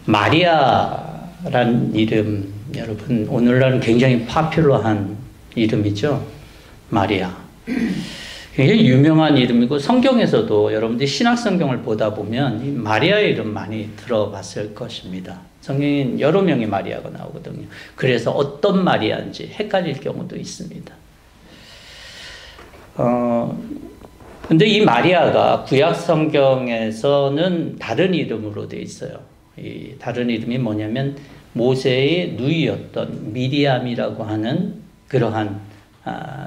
마리아란 이름, 여러분 오늘날은 굉장히 파퓰러한 이름이죠. 마리아. 굉장히 유명한 이름이고 성경에서도 여러분들이 신약성경을 보다 보면 이 마리아의 이름 많이 들어봤을 것입니다. 성경엔 여러 명의 마리아가 나오거든요. 그래서 어떤 마리아인지 헷갈릴 경우도 있습니다. 근데 이 마리아가 구약 성경에서는 다른 이름으로 되어 있어요. 이 다른 이름이 뭐냐면 모세의 누이였던 미리암이라고 하는 그러한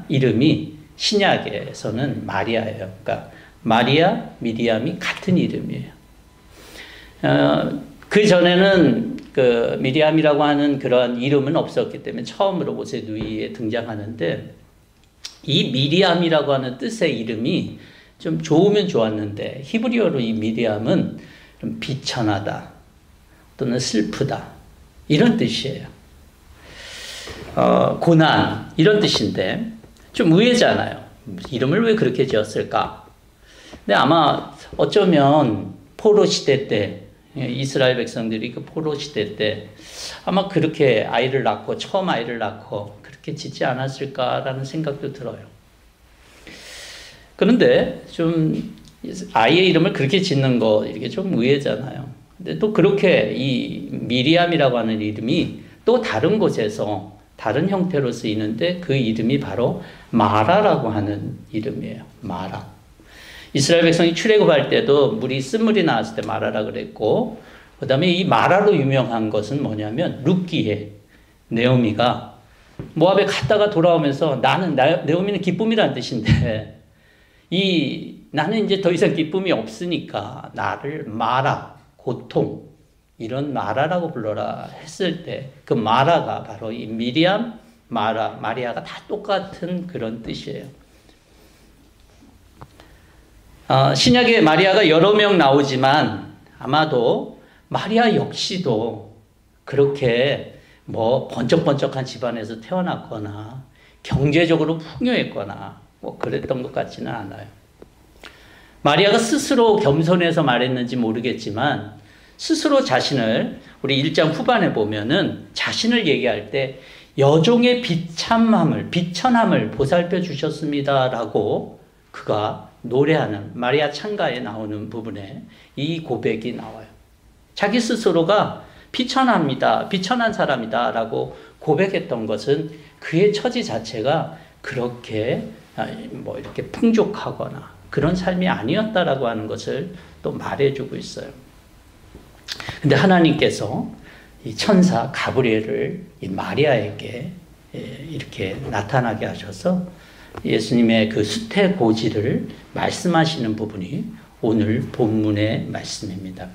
이름이 신약에서는 마리아예요. 그러니까 마리아, 미리암이 같은 이름이에요. 그 전에는 그 미리암이라고 하는 그러한 이름은 없었기 때문에 처음으로 모세 누이에 등장하는데 이 미리암이라고 하는 뜻의 이름이 좀 좋으면 좋았는데 히브리어로 이 미리암은 좀 비천하다 또는 슬프다 이런 뜻이에요. 고난 이런 뜻인데 좀 의외잖아요. 이름을 왜 그렇게 지었을까? 근데 아마 어쩌면 포로 시대 때 이스라엘 백성들이 그 포로 시대 때 아마 그렇게 아이를 낳고 처음 아이를 낳고 그렇게 짓지 않았을까라는 생각도 들어요. 그런데 좀 아이의 이름을 그렇게 짓는 거 이렇게 좀 의외잖아요. 근데 또 그렇게 이 미리암이라고 하는 이름이 또 다른 곳에서 다른 형태로 쓰이는데 그 이름이 바로 마라라고 하는 이름이에요. 마라. 이스라엘 백성이 출애굽할 때도 쓴물이 나왔을 때 마라라 그랬고, 그 다음에 이 마라로 유명한 것은 뭐냐면 룻기에 네오미가 모압에 갔다가 돌아오면서 네오미는 기쁨이라는 뜻인데 나는 이제 더 이상 기쁨이 없으니까 나를 마라, 고통 이런 마라라고 불러라 했을 때 그 마라가 바로 이 미리암, 마리아가 다 똑같은 그런 뜻이에요. 신약에 마리아가 여러 명 나오지만 아마도 마리아 역시도 그렇게 번쩍번쩍한 집안에서 태어났거나 경제적으로 풍요했거나 그랬던 것 같지는 않아요. 마리아가 스스로 겸손해서 말했는지 모르겠지만 스스로 자신을 우리 1장 후반에 보면은 자신을 얘기할 때 여종의 비천함을 보살펴 주셨습니다라고 그가 노래하는 마리아 찬가에 나오는 부분에 이 고백이 나와요. 자기 스스로가 비천합니다. 비천한 사람이다 라고 고백했던 것은 그의 처지 자체가 그렇게 이렇게 풍족하거나 그런 삶이 아니었다라고 하는 것을 또 말해주고 있어요. 근데 하나님께서 이 천사 가브리엘을 이 마리아에게 이렇게 나타나게 하셔서 예수님의 그 수태고지를 말씀하시는 부분이 오늘 본문의 말씀입니다.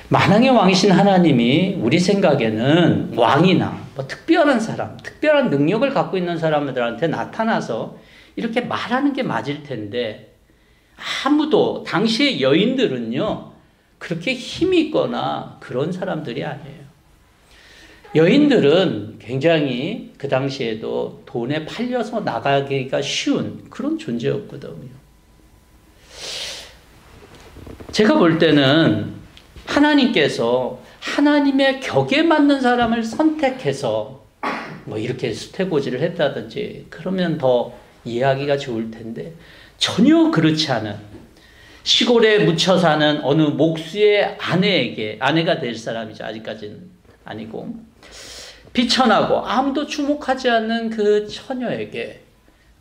만왕의 왕이신 하나님이 우리 생각에는 왕이나 특별한 사람, 특별한 능력을 갖고 있는 사람들한테 나타나서 이렇게 말하는 게 맞을 텐데 아무도 당시의 여인들은요 그렇게 힘이 있거나 그런 사람들이 아니에요. 여인들은 굉장히 그 당시에도 돈에 팔려서 나가기가 쉬운 그런 존재였거든요. 제가 볼 때는 하나님께서 하나님의 격에 맞는 사람을 선택해서 이렇게 수태고지를 했다든지 그러면 더 이해하기가 좋을 텐데 전혀 그렇지 않은 시골에 묻혀 사는 어느 목수의 아내가 될 사람이죠. 아직까지는 아니고 비천하고 아무도 주목하지 않는 그 처녀에게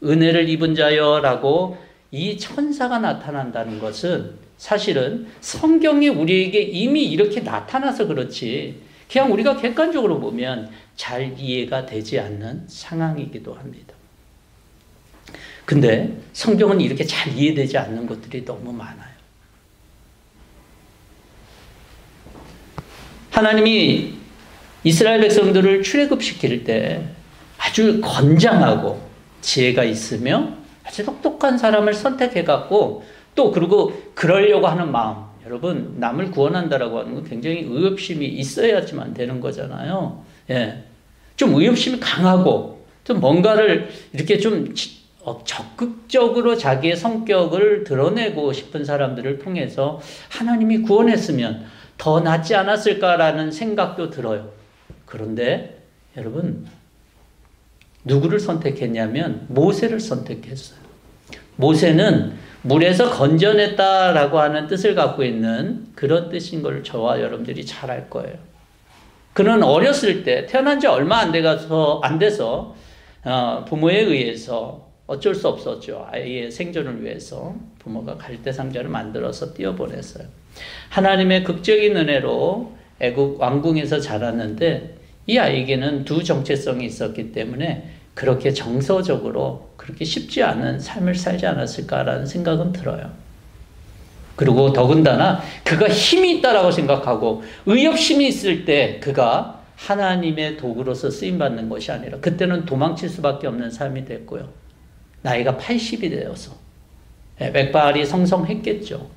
은혜를 입은 자여라고 이 천사가 나타난다는 것은 사실은 성경이 우리에게 이미 이렇게 나타나서 그렇지 그냥 우리가 객관적으로 보면 잘 이해가 되지 않는 상황이기도 합니다. 근데 성경은 이렇게 잘 이해되지 않는 것들이 너무 많아요. 하나님이 이스라엘 백성들을 출애굽시킬 때 아주 건장하고 지혜가 있으며 아주 똑똑한 사람을 선택해갖고 또 그리고 그러려고 하는 마음, 여러분 남을 구원한다라고 하는 건 굉장히 의협심이 있어야지만 되는 거잖아요. 좀 의협심이 강하고 좀 뭔가를 이렇게 좀 적극적으로 자기의 성격을 드러내고 싶은 사람들을 통해서 하나님이 구원했으면 더 낫지 않았을까라는 생각도 들어요. 그런데 여러분, 누구를 선택했냐면 모세를 선택했어요. 모세는 물에서 건져냈다라고 하는 뜻을 갖고 있는 그런 뜻인 걸 저와 여러분들이 잘 알 거예요. 그는 어렸을 때 태어난 지 얼마 안 돼서 부모에 의해서 어쩔 수 없었죠. 아이의 생존을 위해서 부모가 갈대상자를 만들어서 띄어보냈어요. 하나님의 극적인 은혜로 애국 왕궁에서 자랐는데 이 아이에게는 두 정체성이 있었기 때문에 그렇게 정서적으로 그렇게 쉽지 않은 삶을 살지 않았을까라는 생각은 들어요. 그리고 더군다나 그가 힘이 있다라고 생각하고 의협심이 있을 때 그가 하나님의 도구로서 쓰임받는 것이 아니라 그때는 도망칠 수밖에 없는 삶이 됐고요. 나이가 80이 되어서 맥발이 성성했겠죠.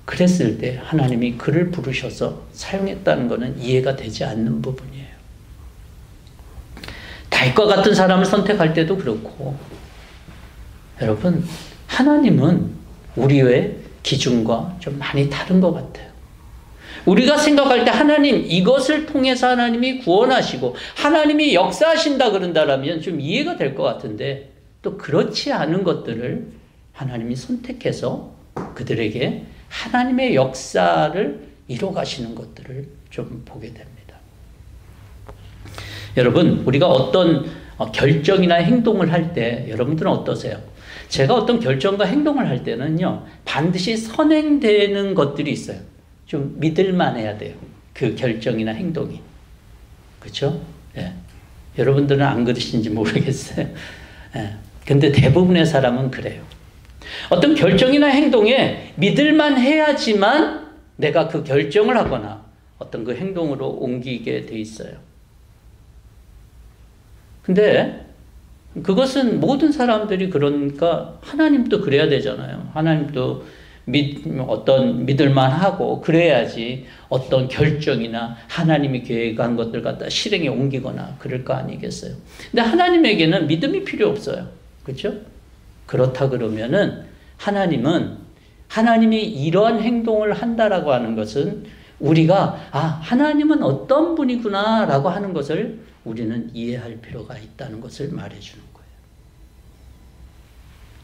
그랬을 때 하나님이 그를 부르셔서 사용했다는 것은 이해가 되지 않는 부분이에요. 다윗과 같은 사람을 선택할 때도 그렇고 여러분, 하나님은 우리의 기준과 좀 많이 다른 것 같아요. 우리가 생각할 때 하나님 이것을 통해서 하나님이 구원하시고 하나님이 역사하신다 그런다라면 좀 이해가 될 것 같은데 또 그렇지 않은 것들을 하나님이 선택해서 그들에게 하나님의 역사를 이뤄가시는 것들을 좀 보게 됩니다. 여러분, 우리가 어떤 결정이나 행동을 할 때 여러분들은 어떠세요? 제가 어떤 결정과 행동을 할 때는요, 반드시 선행되는 것들이 있어요. 좀 믿을만 해야 돼요. 그 결정이나 행동이. 그렇죠? 예. 여러분들은 안 그러신지 모르겠어요. 예. 근데 대부분의 사람은 그래요. 어떤 결정이나 행동에 믿을만 해야지만 내가 그 결정을 하거나 어떤 그 행동으로 옮기게 돼 있어요. 근데 그것은 모든 사람들이 그러니까 하나님도 그래야 되잖아요. 하나님도 어떤 믿을만 하고 그래야지 어떤 결정이나 하나님이 계획한 것들 갖다 실행에 옮기거나 그럴 거 아니겠어요. 근데 하나님에게는 믿음이 필요 없어요. 그렇죠? 그렇다 그러면은 하나님이 이러한 행동을 한다라고 하는 것은 우리가 하나님은 어떤 분이구나라고 하는 것을 우리는 이해할 필요가 있다는 것을 말해주는 거예요.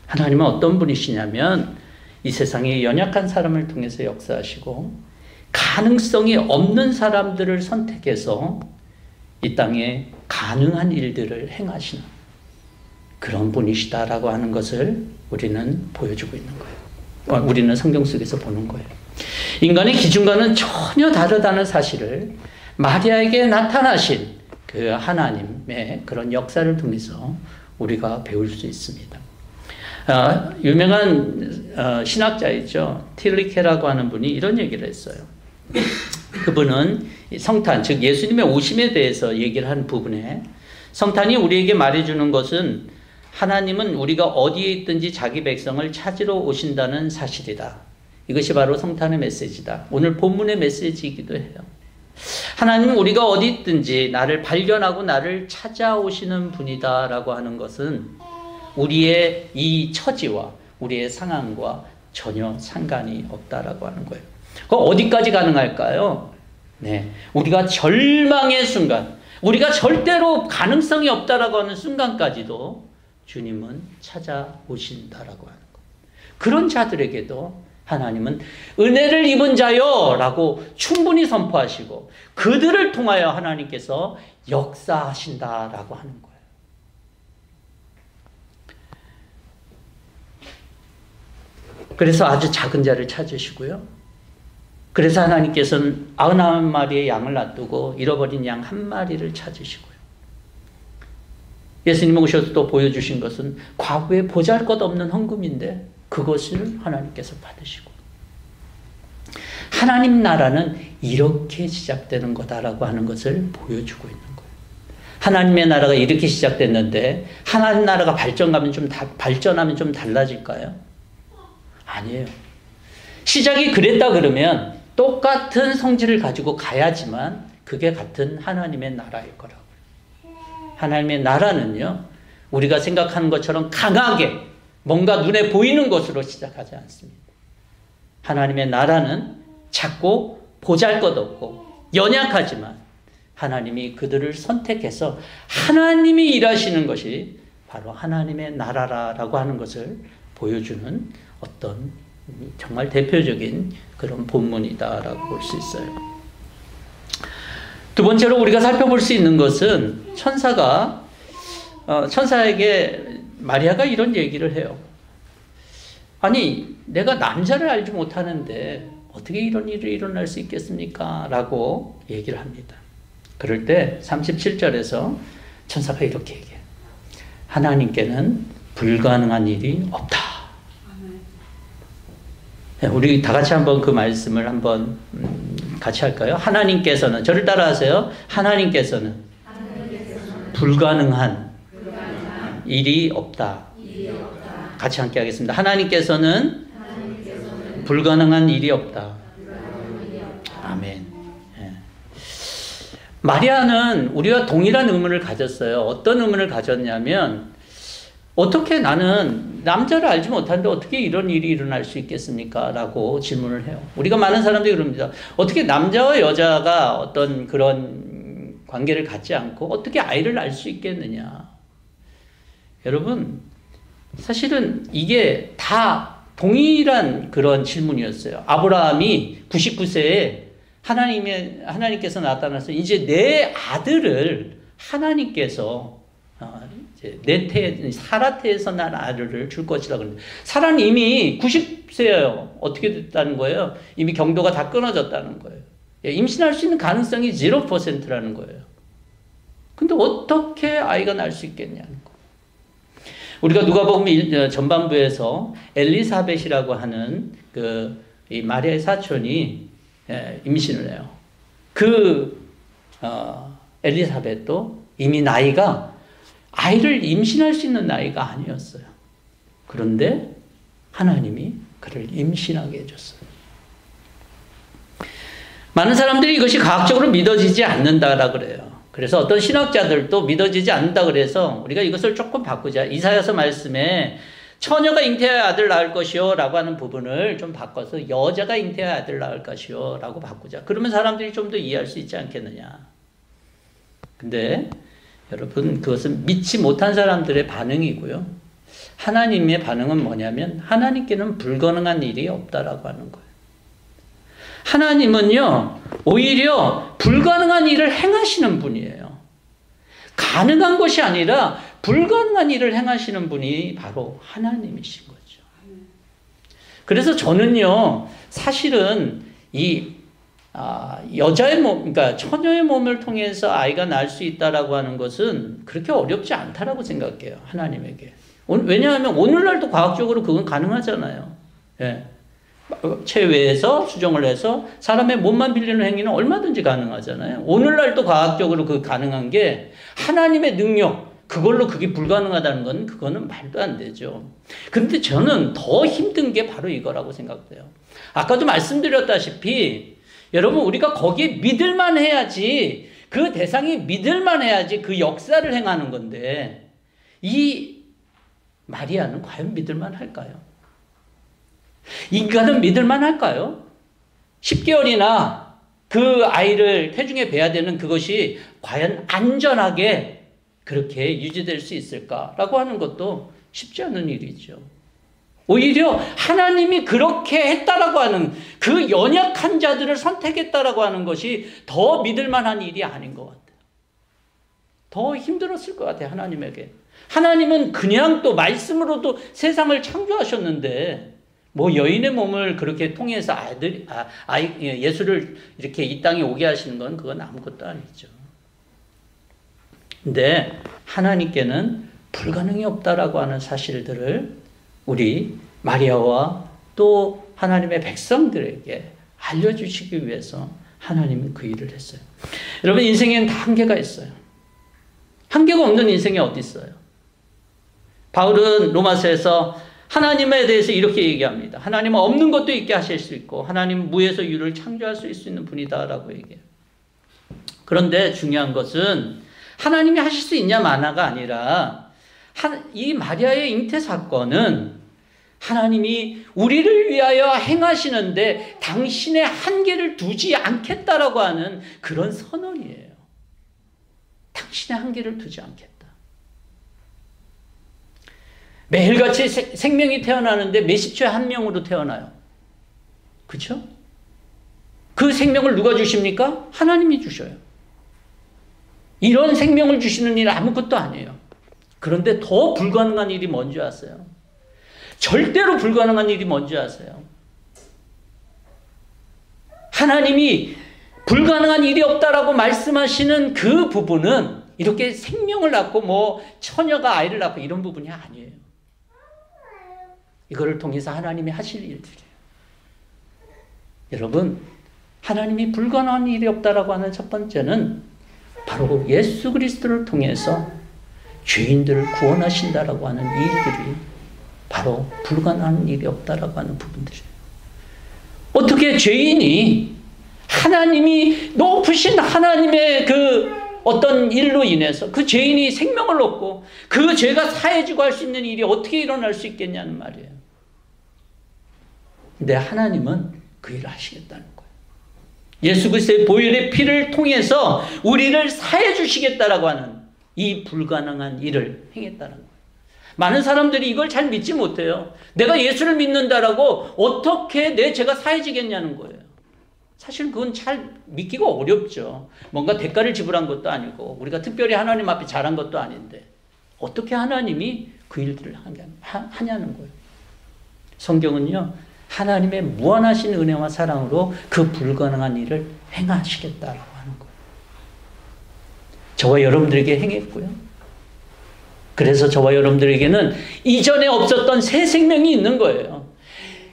하나님은 어떤 분이시냐면 이 세상에 연약한 사람을 통해서 역사하시고 가능성이 없는 사람들을 선택해서 이 땅에 가능한 일들을 행하시는 그런 분이시다라고 하는 것을 우리는 보여주고 있는 거예요. 우리는 성경 속에서 보는 거예요. 인간의 기준과는 전혀 다르다는 사실을 마리아에게 나타나신 그 하나님의 그런 역사를 통해서 우리가 배울 수 있습니다. 유명한 신학자이죠. 틸리케라고 하는 분이 이런 얘기를 했어요. 그분은 성탄, 즉 예수님의 오심에 대해서 얘기를 한 부분에 성탄이 우리에게 말해주는 것은 하나님은 우리가 어디에 있든지 자기 백성을 찾으러 오신다는 사실이다. 이것이 바로 성탄의 메시지다. 오늘 본문의 메시지이기도 해요. 하나님은 우리가 어디 있든지 나를 발견하고 나를 찾아오시는 분이다 라고 하는 것은 우리의 이 처지와 우리의 상황과 전혀 상관이 없다라고 하는 거예요. 그럼 어디까지 가능할까요? 네, 우리가 절망의 순간, 우리가 절대로 가능성이 없다라고 하는 순간까지도 주님은 찾아오신다라고 하는 거예요. 그런 자들에게도 하나님은 은혜를 입은 자요 라고 충분히 선포하시고 그들을 통하여 하나님께서 역사하신다라고 하는 거예요. 그래서 아주 작은 자를 찾으시고요. 그래서 하나님께서는 99마리의 양을 놔두고 잃어버린 양 1마리를 찾으시고요. 예수님이 오셔서 또 보여주신 것은 과거에 보잘것없는 헌금인데 그것을 하나님께서 받으시고 하나님 나라는 이렇게 시작되는 거다라고 하는 것을 보여주고 있는 거예요. 하나님의 나라가 이렇게 시작됐는데 하나님 나라가 발전하면 좀 달라질까요? 아니에요. 시작이 그랬다 그러면 똑같은 성질을 가지고 가야지만 그게 같은 하나님의 나라일 거라고요. 하나님의 나라는요, 우리가 생각하는 것처럼 강하게 뭔가 눈에 보이는 것으로 시작하지 않습니다. 하나님의 나라는 작고 보잘것없고 연약하지만 하나님이 그들을 선택해서 하나님이 일하시는 것이 바로 하나님의 나라라고 하는 것을 보여주는 어떤 정말 대표적인 그런 본문이다라고 볼 수 있어요. 두 번째로 우리가 살펴볼 수 있는 것은 천사에게 마리아가 이런 얘기를 해요. 아니, 내가 남자를 알지 못하는데 어떻게 이런 일이 일어날 수 있겠습니까? 라고 얘기를 합니다. 그럴 때 37절에서 천사가 이렇게 얘기해요. 하나님께는 불가능한 일이 없다. 네, 우리 다 같이 한번 그 말씀을 한번 같이 할까요? 하나님께서는, 저를 따라하세요. 하나님께서는 불가능한 일이 없다. 같이 함께 하겠습니다. 하나님께서는 불가능한 일이 없다. 아멘. 예. 마리아는 우리와 동일한 의문을 가졌어요. 어떤 의문을 가졌냐면, 어떻게 나는 남자를 알지 못하는데 어떻게 이런 일이 일어날 수 있겠습니까? 라고 질문을 해요. 우리가 많은 사람들이 그럽니다. 어떻게 남자와 여자가 어떤 그런 관계를 갖지 않고 어떻게 아이를 낳을 수 있겠느냐? 여러분, 사실은 이게 다 동일한 그런 질문이었어요. 아브라함이 99세에 하나님께서 나타나서 이제 내 아들을 하나님께서 사라 태에서 난 아들을 줄 것이라고 그러는데, 사라는 이미 90세예요. 어떻게 됐다는 거예요? 이미 경도가 다 끊어졌다는 거예요. 임신할 수 있는 가능성이 0%라는 거예요. 근데 어떻게 아이가 날 수 있겠냐는 거예요. 우리가 누가복음 전반부에서 엘리사벳이라고 하는 이 마리아의 사촌이 임신을 해요. 엘리사벳도 이미 나이가 아이를 임신할 수 있는 나이가 아니었어요. 그런데 하나님이 그를 임신하게 해줬어요. 많은 사람들이 이것이 과학적으로 믿어지지 않는다라 그래요. 그래서 어떤 신학자들도 믿어지지 않는다 그래서 우리가 이것을 조금 바꾸자. 이사야서 말씀에 처녀가 잉태하여 아들 낳을 것이요 라고 하는 부분을 좀 바꿔서 여자가 잉태하여 아들 낳을 것이요 라고 바꾸자. 그러면 사람들이 좀 더 이해할 수 있지 않겠느냐. 근데 여러분, 그것은 믿지 못한 사람들의 반응이고요. 하나님의 반응은 뭐냐면 하나님께는 불가능한 일이 없다라고 하는 거예요. 하나님은요, 오히려 불가능한 일을 행하시는 분이에요. 가능한 것이 아니라 불가능한 일을 행하시는 분이 바로 하나님이신 거죠. 그래서 저는요, 사실은 여자의 몸, 그러니까 처녀의 몸을 통해서 아이가 날 수 있다라고 하는 것은 그렇게 어렵지 않다라고 생각해요. 하나님에게. 왜냐하면 오늘날도 과학적으로 그건 가능하잖아요. 예. 체외에서 수정을 해서 사람의 몸만 빌리는 행위는 얼마든지 가능하잖아요. 오늘날도 과학적으로 그 가능한 게 하나님의 능력, 그걸로 그게 불가능하다는 건 그거는 말도 안 되죠. 그런데 저는 더 힘든 게 바로 이거라고 생각돼요. 아까도 말씀드렸다시피 여러분, 우리가 거기에 믿을만 해야지, 그 대상이 믿을만 해야지 그 역사를 행하는 건데, 이 마리아는 과연 믿을만 할까요? 인간은 믿을만 할까요? 10개월이나 그 아이를 태중에 베야 되는 그것이 과연 안전하게 그렇게 유지될 수 있을까라고 하는 것도 쉽지 않은 일이죠. 오히려 하나님이 그렇게 했다라고 하는, 그 연약한 자들을 선택했다라고 하는 것이 더 믿을 만한 일이 아닌 것 같아요. 더 힘들었을 것 같아요, 하나님에게. 하나님은 그냥 또 말씀으로도 세상을 창조하셨는데, 뭐 여인의 몸을 그렇게 통해서 예수를 이렇게 이 땅에 오게 하시는 건 그건 아무것도 아니죠. 근데 하나님께는 불가능이 없다라고 하는 사실들을 우리 마리아와 또 하나님의 백성들에게 알려주시기 위해서 하나님은 그 일을 했어요. 여러분, 인생에는 다 한계가 있어요. 한계가 없는 인생이 어디 있어요? 바울은 로마서에서 하나님에 대해서 이렇게 얘기합니다. 하나님은 없는 것도 있게 하실 수 있고 하나님은 무에서 유를 창조할 수 있는 분이다라고 얘기해요. 그런데 중요한 것은 하나님이 하실 수 있냐 마나가 아니라 이 마리아의 잉태 사건은 하나님이 우리를 위하여 행하시는데 당신의 한계를 두지 않겠다라고 하는 그런 선언이에요. 당신의 한계를 두지 않겠다. 매일같이 생명이 태어나는데 몇십 초에 한 명으로 태어나요. 그렇죠? 그 생명을 누가 주십니까? 하나님이 주셔요. 이런 생명을 주시는 일 아무것도 아니에요. 그런데 더 불가능한 일이 뭔지 아세요? 절대로 불가능한 일이 뭔지 아세요? 하나님이 불가능한 일이 없다라고 말씀하시는 그 부분은 이렇게 생명을 낳고 뭐 처녀가 아이를 낳고 이런 부분이 아니에요. 이거를 통해서 하나님이 하실 일들이에요. 여러분, 하나님이 불가능한 일이 없다라고 하는 첫 번째는 바로 예수 그리스도를 통해서 죄인들을 구원하신다라고 하는 이 일들이 바로 불가능한 일이 없다라고 하는 부분들이에요. 어떻게 죄인이 하나님이 높으신 하나님의 그 어떤 일로 인해서 그 죄인이 생명을 얻고 그 죄가 사해지고 할 수 있는 일이 어떻게 일어날 수 있겠냐는 말이에요. 근데 하나님은 그 일을 하시겠다는 거예요. 예수 그리스도의 보혈의 피를 통해서 우리를 사해 주시겠다라고 하는 이 불가능한 일을 행했다는 거예요. 많은 사람들이 이걸 잘 믿지 못해요. 내가 예수를 믿는다라고 어떻게 내 죄가 사해지겠냐는 거예요. 사실 그건 잘 믿기가 어렵죠. 뭔가 대가를 지불한 것도 아니고 우리가 특별히 하나님 앞에 잘한 것도 아닌데 어떻게 하나님이 그 일들을 하냐는 거예요. 성경은요, 하나님의 무한하신 은혜와 사랑으로 그 불가능한 일을 행하시겠다라고 하는 거예요. 저와 여러분들에게 행했고요. 그래서 저와 여러분들에게는 이전에 없었던 새 생명이 있는 거예요.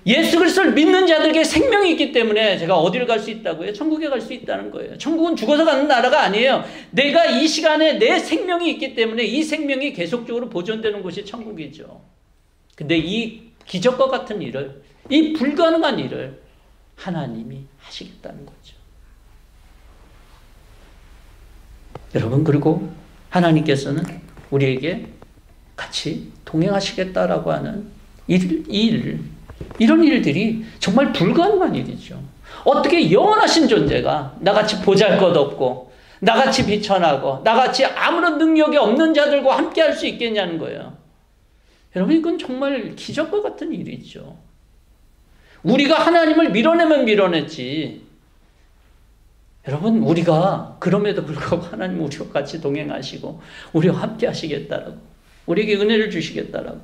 예수 그리스도를 믿는 자들에게 생명이 있기 때문에 제가 어디를 갈 수 있다고요? 천국에 갈 수 있다는 거예요. 천국은 죽어서 가는 나라가 아니에요. 내가 이 시간에 내 생명이 있기 때문에 이 생명이 계속적으로 보존되는 곳이 천국이죠. 근데 이 기적과 같은 일을, 이 불가능한 일을 하나님이 하시겠다는 거죠. 여러분, 그리고 하나님께서는 우리에게 같이 동행하시겠다라고 하는 이런 일들이 정말 불가능한 일이죠. 어떻게 영원하신 존재가 나같이 보잘것없고 나같이 비천하고 나같이 아무런 능력이 없는 자들과 함께 할 수 있겠냐는 거예요. 여러분, 이건 정말 기적과 같은 일이죠. 우리가 하나님을 밀어내면 밀어냈지. 여러분, 우리가 그럼에도 불구하고 하나님 우리와 같이 동행하시고 우리와 함께 하시겠다라고, 우리에게 은혜를 주시겠다라고.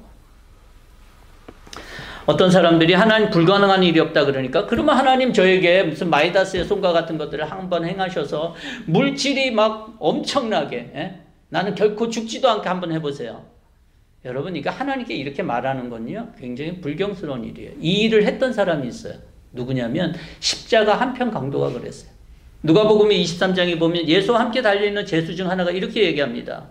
어떤 사람들이 하나님 불가능한 일이 없다 그러니까 그러면 하나님 저에게 무슨 마이다스의 손과 같은 것들을 한번 행하셔서 물질이 막 엄청나게, 나는 결코 죽지도 않게 한번 해보세요. 여러분, 이거 하나님께 이렇게 말하는 건요 굉장히 불경스러운 일이에요. 이 일을 했던 사람이 있어요. 누구냐면 십자가 한편 강도가 그랬어요. 누가복음 23장에 보면 예수와 함께 달려있는 제수 중 하나가 이렇게 얘기합니다.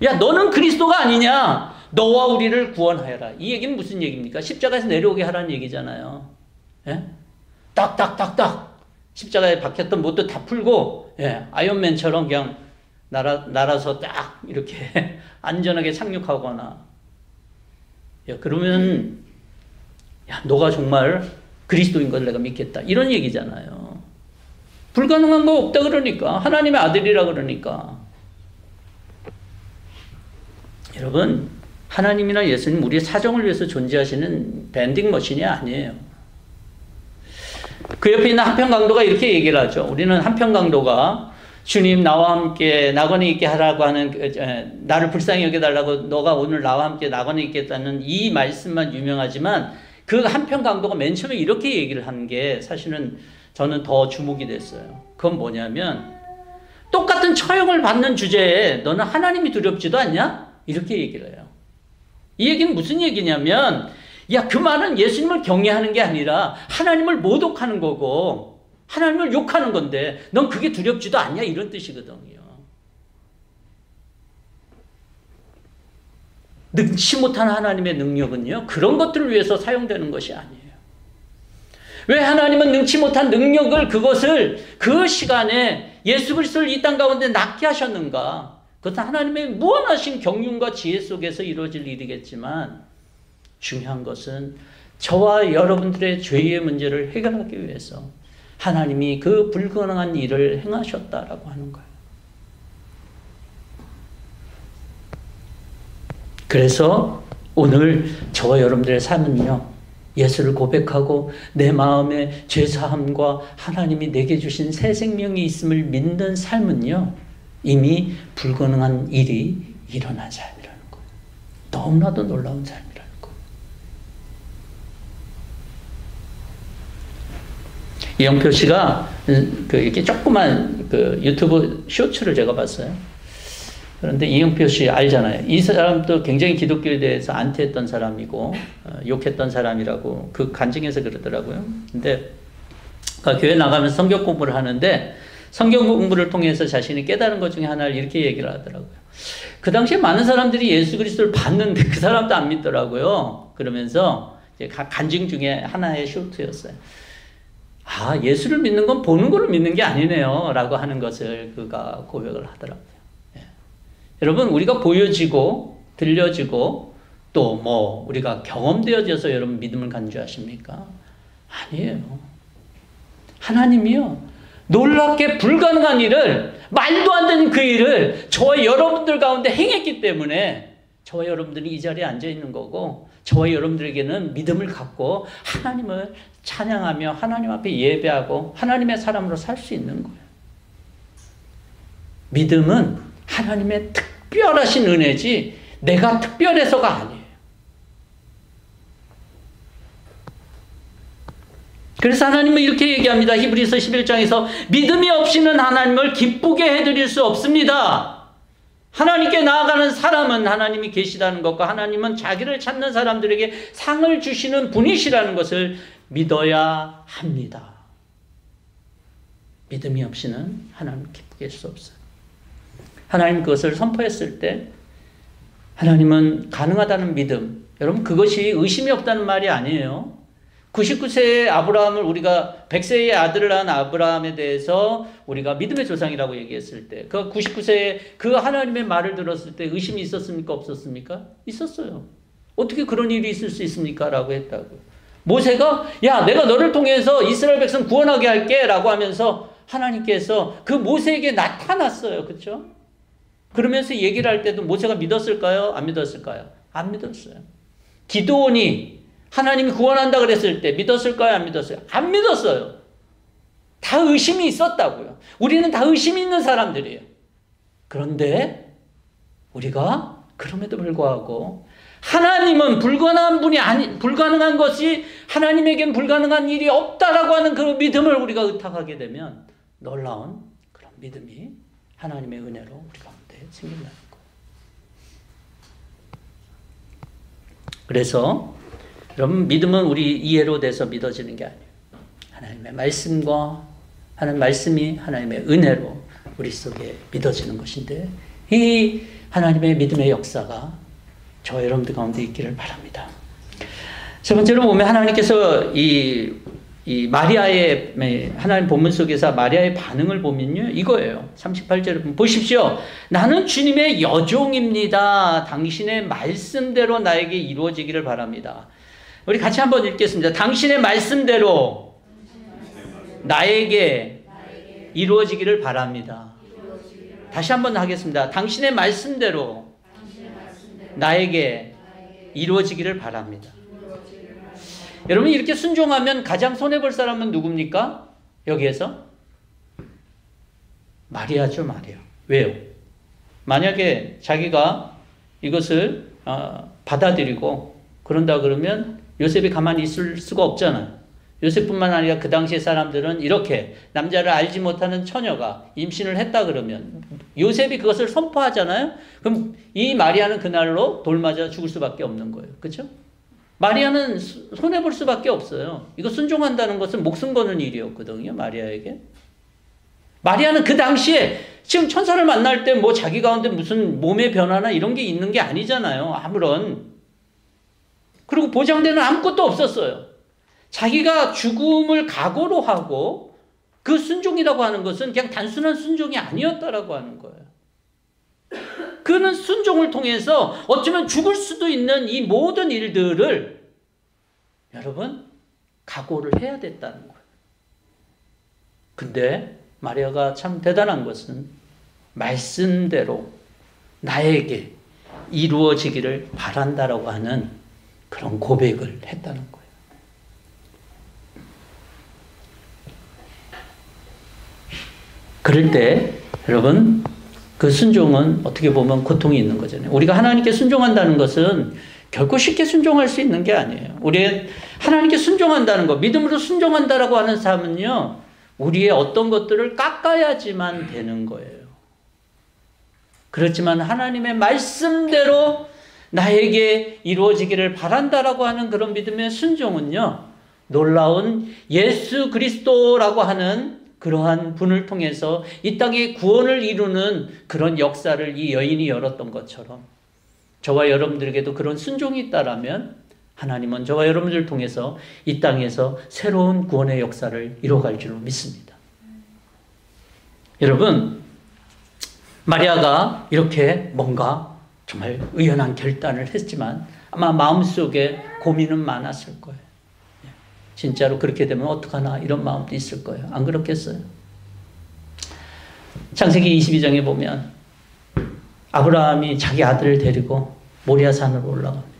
야, 너는 그리스도가 아니냐? 너와 우리를 구원하여라. 이 얘기는 무슨 얘기입니까? 십자가에서 내려오게 하라는 얘기잖아요. 예? 딱딱딱딱 십자가에 박혔던 못도 다 풀고, 아이언맨처럼 그냥 날아서 딱 이렇게 안전하게 착륙하거나, 그러면 야, 너가 정말 그리스도인 걸 내가 믿겠다, 이런 얘기잖아요. 불가능한 거 없다 그러니까, 하나님의 아들이라 그러니까. 여러분, 하나님이나 예수님 우리의 사정을 위해서 존재하시는 밴딩 머신이 아니에요. 그 옆에 있는 한편 강도가 이렇게 얘기를 하죠. 우리는 한편 강도가 주님 나와 함께 낙원에 있게 하라고 하는, 나를 불쌍히 여겨달라고 너가 오늘 나와 함께 낙원에 있겠다는 이 말씀만 유명하지만 그 한편 강도가 맨 처음에 이렇게 얘기를 한 게 사실은 저는 더 주목이 됐어요. 그건 뭐냐면, 똑같은 처형을 받는 주제에 너는 하나님이 두렵지도 않냐? 이렇게 얘기를 해요. 이 얘기는 무슨 얘기냐면, 야, 그 말은 예수님을 경외하는 게 아니라 하나님을 모독하는 거고 하나님을 욕하는 건데 넌 그게 두렵지도 않냐, 이런 뜻이거든요. 능치 못한 하나님의 능력은요 그런 것들을 위해서 사용되는 것이 아니에요. 왜 하나님은 능치 못한 능력을, 그것을 그 시간에 예수 그리스도를 이 땅 가운데 낳게 하셨는가? 그것은 하나님의 무한하신 경륜과 지혜 속에서 이루어질 일이겠지만 중요한 것은 저와 여러분들의 죄의 문제를 해결하기 위해서 하나님이 그 불가능한 일을 행하셨다라고 하는 거예요. 그래서 오늘 저와 여러분들의 삶은요, 예수를 고백하고 내 마음에 죄사함과 하나님이 내게 주신 새 생명이 있음을 믿는 삶은요, 이미 불가능한 일이 일어난 삶이라는 거예요. 너무나도 놀라운 삶이라는 거예요. 이영표 씨가 이렇게 조그만 유튜브 쇼츠를 제가 봤어요. 그런데 이영표 씨 알잖아요. 이 사람도 굉장히 기독교에 대해서 안티했던 사람이고 욕했던 사람이라고 그 간증에서 그러더라고요. 근데 교회 나가면서 성경 공부를 하는데 성경 공부를 통해서 자신이 깨달은 것 중에 하나를 이렇게 얘기를 하더라고요. 그 당시에 많은 사람들이 예수 그리스도를 봤는데 그 사람도 안 믿더라고요. 그러면서 이제 간증 중에 하나의 쇼트였어요. 아, 예수를 믿는 건 보는 거를 믿는 게 아니네요 라고 하는 것을 그가 고백을 하더라고요. 여러분, 우리가 보여지고 들려지고 또 뭐 우리가 경험되어져서 여러분 믿음을 간주하십니까? 아니에요. 하나님이요, 놀랍게 불가능한 일을, 말도 안 되는 그 일을 저와 여러분들 가운데 행했기 때문에 저와 여러분들이 이 자리에 앉아 있는 거고, 저와 여러분들에게는 믿음을 갖고 하나님을 찬양하며 하나님 앞에 예배하고 하나님의 사람으로 살 수 있는 거예요. 믿음은 하나님의 특별하신 은혜지 내가 특별해서가 아니에요. 그래서 하나님은 이렇게 얘기합니다. 히브리서 11장에서 믿음이 없이는 하나님을 기쁘게 해드릴 수 없습니다. 하나님께 나아가는 사람은 하나님이 계시다는 것과 하나님은 자기를 찾는 사람들에게 상을 주시는 분이시라는 것을 믿어야 합니다. 믿음이 없이는 하나님을 기쁘게 할 수 없어요. 하나님 그것을 선포했을 때 하나님은 가능하다는 믿음, 여러분 그것이 의심이 없다는 말이 아니에요. 99세의 아브라함을 우리가 100세의 아들을 낳은 아브라함에 대해서 우리가 믿음의 조상이라고 얘기했을 때 그 99세의 그 하나님의 말을 들었을 때 의심이 있었습니까? 없었습니까? 있었어요. 어떻게 그런 일이 있을 수 있습니까? 라고 했다고요. 모세가 야, 내가 너를 통해서 이스라엘 백성 구원하게 할게 라고 하면서 하나님께서 그 모세에게 나타났어요. 그렇죠? 그러면서 얘기를 할 때도 모세가 믿었을까요? 안 믿었을까요? 안 믿었어요. 기드온이 하나님이 구원한다 그랬을 때 믿었을까요? 안 믿었어요? 안 믿었어요. 다 의심이 있었다고요. 우리는 다 의심이 있는 사람들이에요. 그런데 우리가 그럼에도 불구하고 하나님은 불가능한 분이 불가능한 것이 하나님에겐 불가능한 일이 없다라고 하는 그 믿음을 우리가 의탁하게 되면 놀라운 그런 믿음이 하나님의 은혜로 우리 가운데 생긴다는 거예요. 그래서 여러분, 믿음은 우리 이해로 돼서 믿어지는 게 아니에요. 하나님의 말씀과 하나님 말씀이 하나님의 은혜로 우리 속에 믿어지는 것인데, 이 하나님의 믿음의 역사가 저 여러분들 가운데 있기를 바랍니다. 세 번째로 보면 하나님께서 이 마리아의 하나님 본문 속에서 마리아의 반응을 보면요, 이거예요. 38절에 보십시오. 나는 주님의 여종입니다. 당신의 말씀대로 나에게 이루어지기를 바랍니다. 우리 같이 한번 읽겠습니다. 당신의 말씀대로 나에게 이루어지기를 바랍니다. 다시 한번 하겠습니다. 당신의 말씀대로 나에게 이루어지기를 바랍니다. 여러분, 이렇게 순종하면 가장 손해볼 사람은 누굽니까? 여기에서? 마리아죠, 마리아. 왜요? 만약에 자기가 이것을 받아들이고 그런다 그러면 요셉이 가만히 있을 수가 없잖아요. 요셉뿐만 아니라 그 당시의 사람들은 이렇게 남자를 알지 못하는 처녀가 임신을 했다 그러면 요셉이 그것을 선포하잖아요. 그럼 이 마리아는 그날로 돌 맞아 죽을 수밖에 없는 거예요. 그렇죠? 마리아는 손해볼 수밖에 없어요. 이거 순종한다는 것은 목숨 거는 일이었거든요, 마리아에게. 마리아는 그 당시에 지금 천사를 만날 때 뭐 자기 가운데 무슨 몸의 변화나 이런 게 있는 게 아니잖아요. 아무런. 그리고 보장되는 아무것도 없었어요. 자기가 죽음을 각오로 하고 그 순종이라고 하는 것은 그냥 단순한 순종이 아니었다라고 하는 거예요. 그는 순종을 통해서 어쩌면 죽을 수도 있는 이 모든 일들을 여러분 각오를 해야 됐다는 거예요. 근데 마리아가 참 대단한 것은 말씀대로 나에게 이루어지기를 바란다라고 하는 그런 고백을 했다는 거예요. 그럴 때 여러분 그 순종은 어떻게 보면 고통이 있는 거잖아요. 우리가 하나님께 순종한다는 것은 결코 쉽게 순종할 수 있는 게 아니에요. 우리 하나님께 순종한다는 것, 믿음으로 순종한다라고 하는 삶은요, 우리의 어떤 것들을 깎아야지만 되는 거예요. 그렇지만 하나님의 말씀대로 나에게 이루어지기를 바란다라고 하는 그런 믿음의 순종은요, 놀라운 예수 그리스도라고 하는 그러한 분을 통해서 이 땅에 구원을 이루는 그런 역사를 이 여인이 열었던 것처럼 저와 여러분들에게도 그런 순종이 있다라면 하나님은 저와 여러분들을 통해서 이 땅에서 새로운 구원의 역사를 이뤄갈 줄로 믿습니다. 여러분, 마리아가 이렇게 뭔가 정말 의연한 결단을 했지만 아마 마음속에 고민은 많았을 거예요. 진짜로 그렇게 되면 어떡하나 이런 마음도 있을 거예요. 안 그렇겠어요? 창세기 22장에 보면 아브라함이 자기 아들을 데리고 모리아산으로 올라갑니다.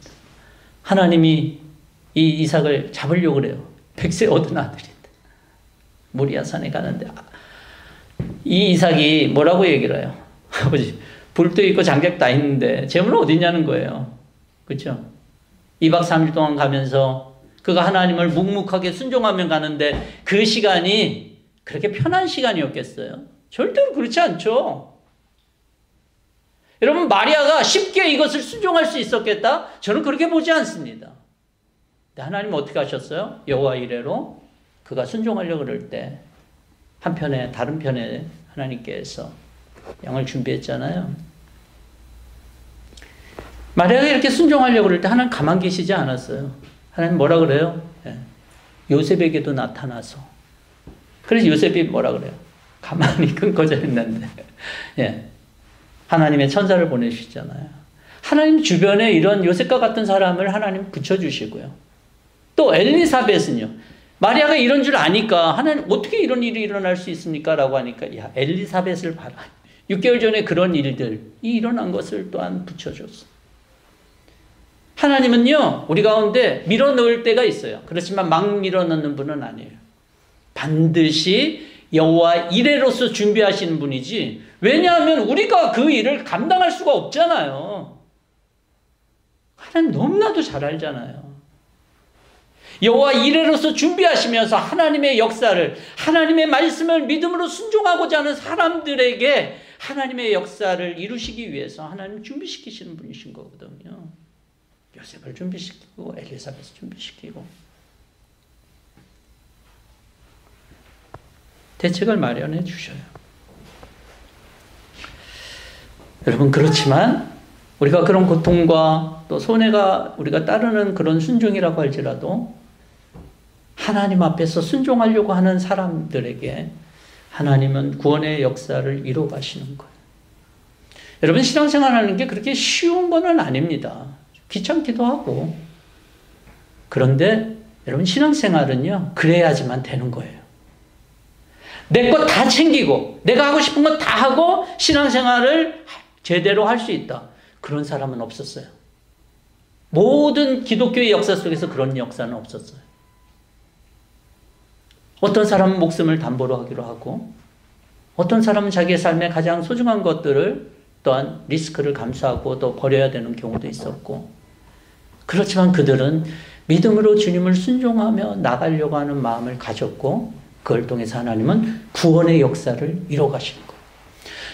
하나님이 이 이삭을 잡으려고 그래요. 100세 얻은 아들인데 모리아산에 가는데 이 이삭이 뭐라고 얘기를 해요? 아버지, 불도 있고 장작 다 있는데 재물은 어디 있냐는 거예요. 그렇죠? 2박 3일 동안 가면서 그가 하나님을 묵묵하게 순종하며 가는데 그 시간이 그렇게 편한 시간이었겠어요? 절대로 그렇지 않죠. 여러분, 마리아가 쉽게 이것을 순종할 수 있었겠다? 저는 그렇게 보지 않습니다. 근데 하나님은 어떻게 하셨어요? 여호와 이레로 그가 순종하려고 그럴 때 한편에 다른 편에 하나님께서 양을 준비했잖아요. 마리아가 이렇게 순종하려고 그럴 때 하나님 가만 계시지 않았어요. 하나님 뭐라 그래요? 요셉에게도 나타나서. 그래서 요셉이 뭐라 그래요? 가만히 끊겨져 있는데 하나님의 천사를 보내주시잖아요. 하나님 주변에 이런 요셉과 같은 사람을 하나님 붙여주시고요. 또 엘리사벳은요. 마리아가 이런 줄 아니까 하나님 어떻게 이런 일이 일어날 수 있습니까? 라고 하니까 야 엘리사벳을 봐라. 6개월 전에 그런 일들이 일어난 것을 또한 붙여줬어. 하나님은요 우리 가운데 밀어넣을 때가 있어요. 그렇지만 막 밀어넣는 분은 아니에요. 반드시 여호와 이레로서 준비하시는 분이지. 왜냐하면 우리가 그 일을 감당할 수가 없잖아요. 하나님 너무나도 잘 알잖아요. 여호와 이레로서 준비하시면서 하나님의 역사를, 하나님의 말씀을 믿음으로 순종하고자 하는 사람들에게 하나님의 역사를 이루시기 위해서 하나님 준비시키시는 분이신 거거든요. 요셉을 준비시키고 엘리사벳을 준비시키고 대책을 마련해 주셔요. 여러분, 그렇지만 우리가 그런 고통과 또 손해가 우리가 따르는 그런 순종이라고 할지라도 하나님 앞에서 순종하려고 하는 사람들에게 하나님은 구원의 역사를 이루어 가시는 거예요. 여러분, 신앙생활하는 게 그렇게 쉬운 건 아닙니다. 귀찮기도 하고. 그런데 여러분, 신앙생활은요 그래야지만 되는 거예요. 내 것 다 챙기고 내가 하고 싶은 거 다 하고 신앙생활을 제대로 할 수 있다. 그런 사람은 없었어요. 모든 기독교의 역사 속에서 그런 역사는 없었어요. 어떤 사람은 목숨을 담보로 하기로 하고 어떤 사람은 자기의 삶에 가장 소중한 것들을 또한 리스크를 감수하고 또 버려야 되는 경우도 있었고, 그렇지만 그들은 믿음으로 주님을 순종하며 나가려고 하는 마음을 가졌고 그걸 통해서 하나님은 구원의 역사를 이뤄 가시는 거예요.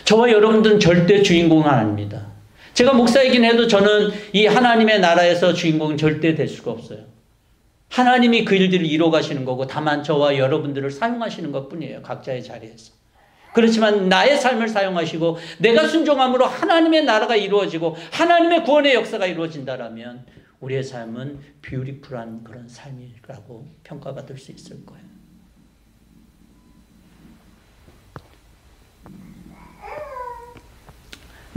저와 여러분들은 절대 주인공은 아닙니다. 제가 목사이긴 해도 저는 이 하나님의 나라에서 주인공은 절대 될 수가 없어요. 하나님이 그 일들을 이뤄 가시는 거고 다만 저와 여러분들을 사용하시는 것뿐이에요. 각자의 자리에서. 그렇지만 나의 삶을 사용하시고 내가 순종함으로 하나님의 나라가 이루어지고 하나님의 구원의 역사가 이루어진다라면 우리의 삶은 뷰티풀한 그런 삶이라고 평가받을 수 있을 거예요.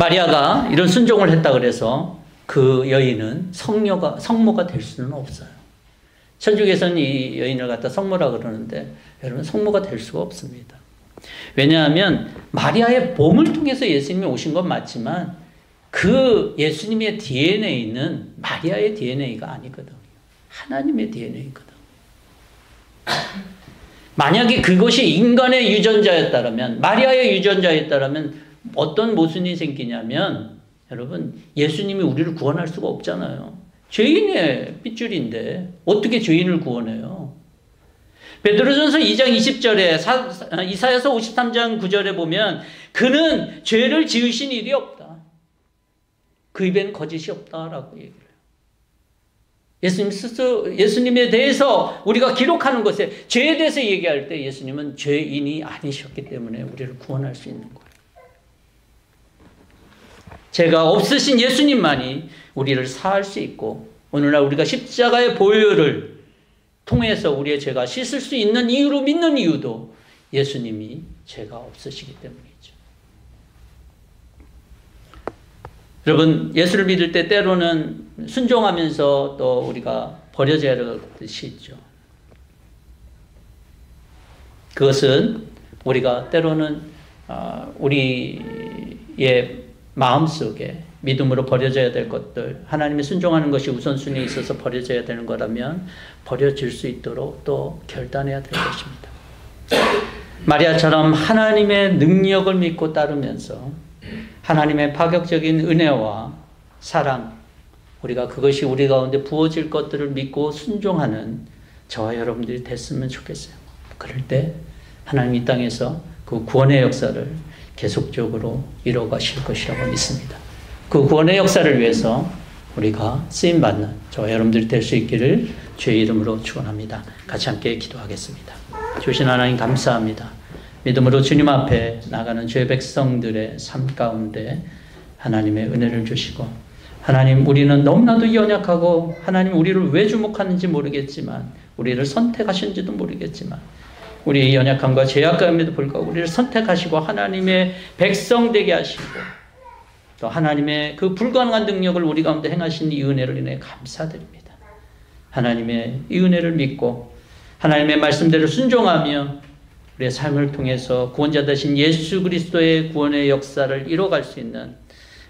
마리아가 이런 순종을 했다 그래서 그 여인은 성모가 될 수는 없어요. 천주교에서는 이 여인을 갖다 성모라 그러는데 여러분 성모가 될 수가 없습니다. 왜냐하면 마리아의 몸을 통해서 예수님이 오신 건 맞지만 그 예수님의 DNA는 마리아의 DNA가 아니거든요. 하나님의 DNA거든. 만약에 그것이 인간의 유전자였다면, 마리아의 유전자였다면 어떤 모순이 생기냐면 여러분 예수님이 우리를 구원할 수가 없잖아요. 죄인의 핏줄인데 어떻게 죄인을 구원해요? 베드로전서 2장 20절에 이사야서 53장 9절에 보면 그는 죄를 지으신 일이 없다. 그 입에는 거짓이 없다라고 얘기를 해요. 예수님에 대해서 우리가 기록하는 것에 죄에 대해서 얘기할 때 예수님은 죄인이 아니셨기 때문에 우리를 구원할 수 있는 거예요. 죄가 없으신 예수님만이 우리를 사할 수 있고 오늘날 우리가 십자가의 보혈을 통해서 우리의 죄가 씻을 수 있는 이유로 믿는 이유도 예수님이 죄가 없으시기 때문이죠. 여러분 예수를 믿을 때 때로는 순종하면서 또 우리가 버려져야 할 것이 있죠. 그것은 우리가 때로는 우리의 마음속에 믿음으로 버려져야 될 것들, 하나님이 순종하는 것이 우선순위에 있어서 버려져야 되는 거라면 버려질 수 있도록 또 결단해야 될 것입니다. 마리아처럼 하나님의 능력을 믿고 따르면서 하나님의 파격적인 은혜와 사랑, 우리가 그것이 우리 가운데 부어질 것들을 믿고 순종하는 저와 여러분들이 됐으면 좋겠어요. 그럴 때 하나님 이 땅에서 그 구원의 역사를 계속적으로 이뤄가실 것이라고 믿습니다. 그 구원의 역사를 위해서 우리가 쓰임받는 저와 여러분들이 될 수 있기를 주의 이름으로 축원합니다. 같이 함께 기도하겠습니다. 주신 하나님 감사합니다. 믿음으로 주님 앞에 나가는 주의 백성들의 삶 가운데 하나님의 은혜를 주시고, 하나님 우리는 너무나도 연약하고 하나님 우리를 왜 주목하는지 모르겠지만, 우리를 선택하신지도 모르겠지만, 우리의 연약함과 죄악감에도 불구하고 우리를 선택하시고 하나님의 백성 되게 하시고 또 하나님의 그 불가능한 능력을 우리 가운데 행하신 이 은혜를 인해 감사드립니다. 하나님의 이 은혜를 믿고 하나님의 말씀대로 순종하며 우리의 삶을 통해서 구원자 되신 예수 그리스도의 구원의 역사를 이뤄갈 수 있는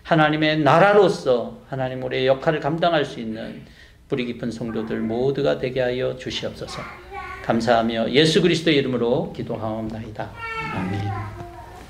하나님의 나라로서 하나님 우리의 역할을 감당할 수 있는 뿌리 깊은 성도들 모두가 되게 하여 주시옵소서. 감사하며 예수 그리스도의 이름으로 기도하옵나이다. 아멘.